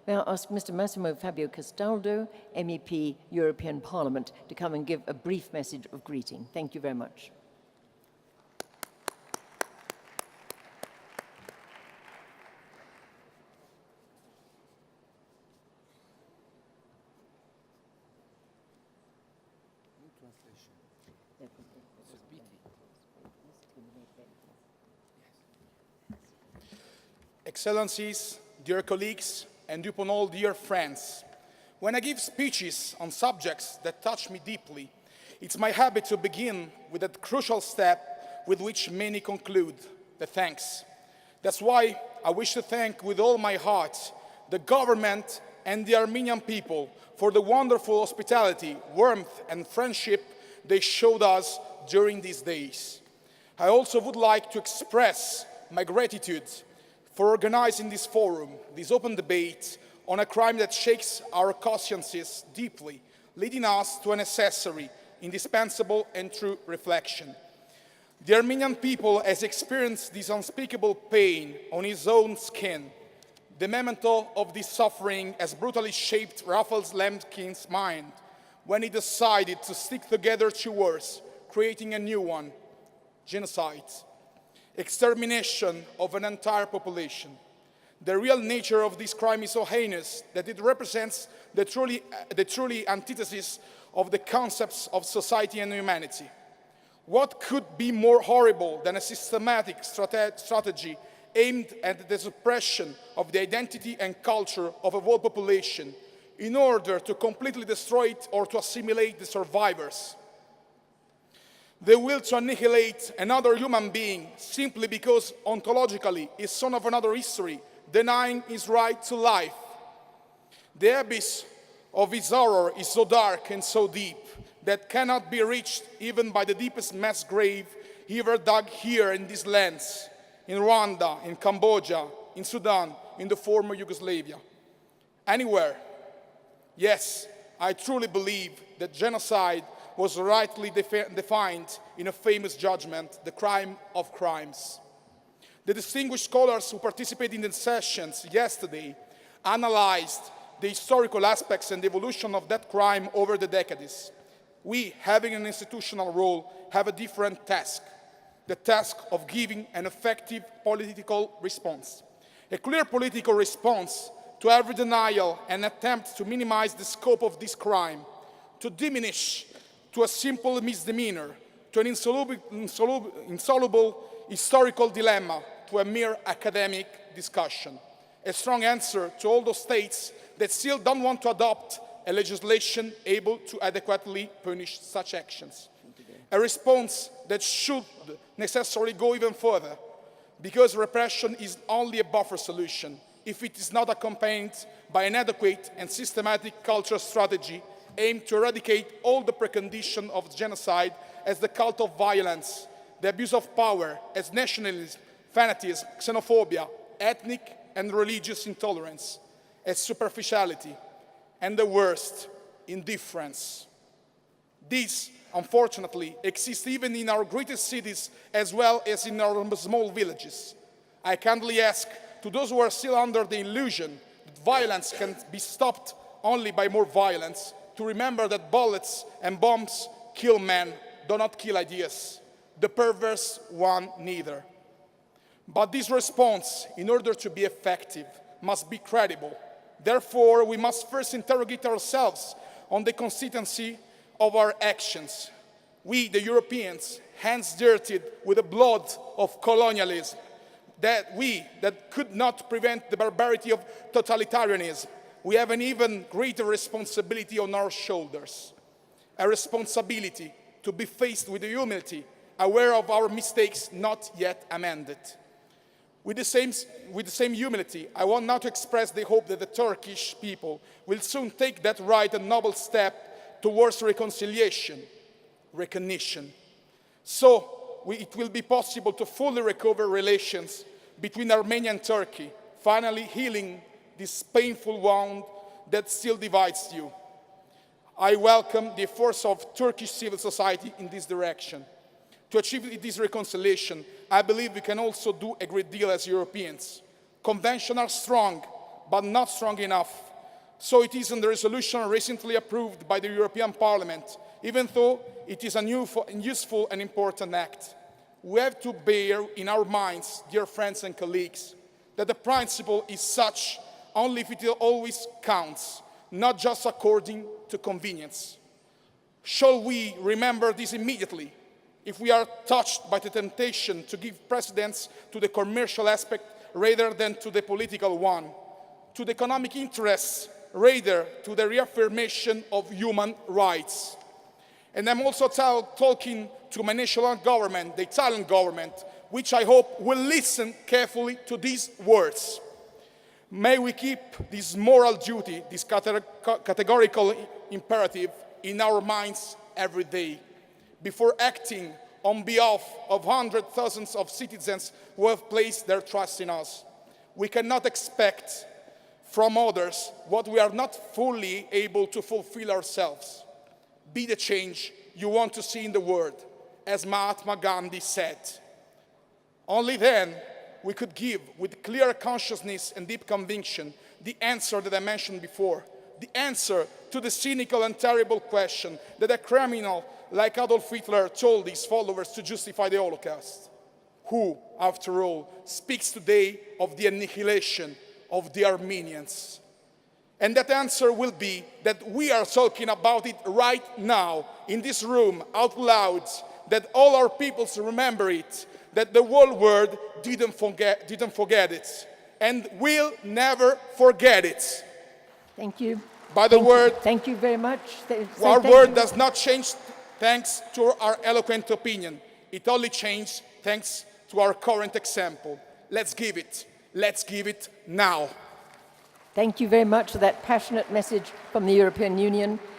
May I ask Mr. Massimo Fabio Castaldo, MEP, European Parliament, to come and give a brief message of greeting. Thank you very much. Excellencies, dear colleagues, and upon all dear friends, when I give speeches on subjects that touch me deeply, it's my habit to begin with that crucial step with which many conclude, the thanks. That's why I wish to thank with all my heart the government and the Armenian people for the wonderful hospitality, warmth, and friendship they showed us during these days. I also would like to express my gratitude for organizing this forum, this open debate on a crime that shakes our consciences deeply, leading us to a necessary, indispensable, and true reflection. The Armenian people has experienced this unspeakable pain on his own skin. The memento of this suffering has brutally shaped Raphael Lemkin's mind when he decided to stick together two words, creating a new one: genocide. Extermination of an entire population. The real nature of this crime is so heinous that it represents the truly antithesis of the concepts of society and humanity. What could be more horrible than a systematic strategy aimed at the suppression of the identity and culture of a whole population in order to completely destroy it or to assimilate the survivors? The will to annihilate another human being simply because ontologically is son of another history, denying his right to life. The abyss of his horror is so dark and so deep that cannot be reached even by the deepest mass grave ever dug here in these lands, in Rwanda, in Cambodia, in Sudan, in the former Yugoslavia. Anywhere. Yes, I truly believe that genocide was rightly defined in a famous judgment, the crime of crimes. The distinguished scholars who participated in the sessions yesterday analyzed the historical aspects and the evolution of that crime over the decades. We, having an institutional role, have a different task, the task of giving an effective political response. A clear political response to every denial and attempt to minimize the scope of this crime, to diminish to a simple misdemeanor, to an insoluble historical dilemma, to a mere academic discussion. A strong answer to all those states that still don't want to adopt a legislation able to adequately punish such actions. A response that should necessarily go even further, because repression is only a buffer solution if it is not accompanied by an adequate and systematic cultural strategy aimed to eradicate all the preconditions of genocide as the cult of violence, the abuse of power as nationalism, fanatism, xenophobia, ethnic and religious intolerance, as superficiality, and the worst, indifference. These, unfortunately, exist even in our greatest cities as well as in our small villages. I kindly ask to those who are still under the illusion that violence can be stopped only by more violence, to remember that bullets and bombs kill men, do not kill ideas. The perverse one neither. But this response, in order to be effective, must be credible. Therefore, we must first interrogate ourselves on the consistency of our actions. We, the Europeans, hands dirtied with the blood of colonialism, that could not prevent the barbarity of totalitarianism, we have an even greater responsibility on our shoulders. A responsibility to be faced with humility, aware of our mistakes not yet amended. With the same humility, I want now to express the hope that the Turkish people will soon take that right and noble step towards reconciliation, recognition. So it will be possible to fully recover relations between Armenia and Turkey, finally healing this painful wound that still divides you. I welcome the efforts of Turkish civil society in this direction. To achieve this reconciliation, I believe we can also do a great deal as Europeans. Conventions are strong, but not strong enough. So it is in the resolution recently approved by the European Parliament, even though it is a new, useful and important act. We have to bear in our minds, dear friends and colleagues, that the principle is such only if it always counts, not just according to convenience. Shall we remember this immediately if we are touched by the temptation to give precedence to the commercial aspect rather than to the political one, to the economic interests rather to the reaffirmation of human rights? And I'm also talking to my national government, the Italian government, which I hope will listen carefully to these words. May we keep this moral duty, this categorical imperative in our minds every day before acting on behalf of hundreds of thousands of citizens who have placed their trust in us. We cannot expect from others what we are not fully able to fulfill ourselves. Be the change you want to see in the world, as Mahatma Gandhi said. Only then we could give, with clear consciousness and deep conviction, the answer that I mentioned before, the answer to the cynical and terrible question that a criminal like Adolf Hitler told his followers to justify the Holocaust. Who, after all, speaks today of the annihilation of the Armenians? And that answer will be that we are talking about it right now, in this room, out loud, that all our peoples remember it, that the whole world didn't forget it, and will never forget it. Thank you. Thank you very much. Our word does not change thanks to our eloquent opinion. It only changes thanks to our current example. Let's give it. Let's give it now. Thank you very much for that passionate message from the European Union.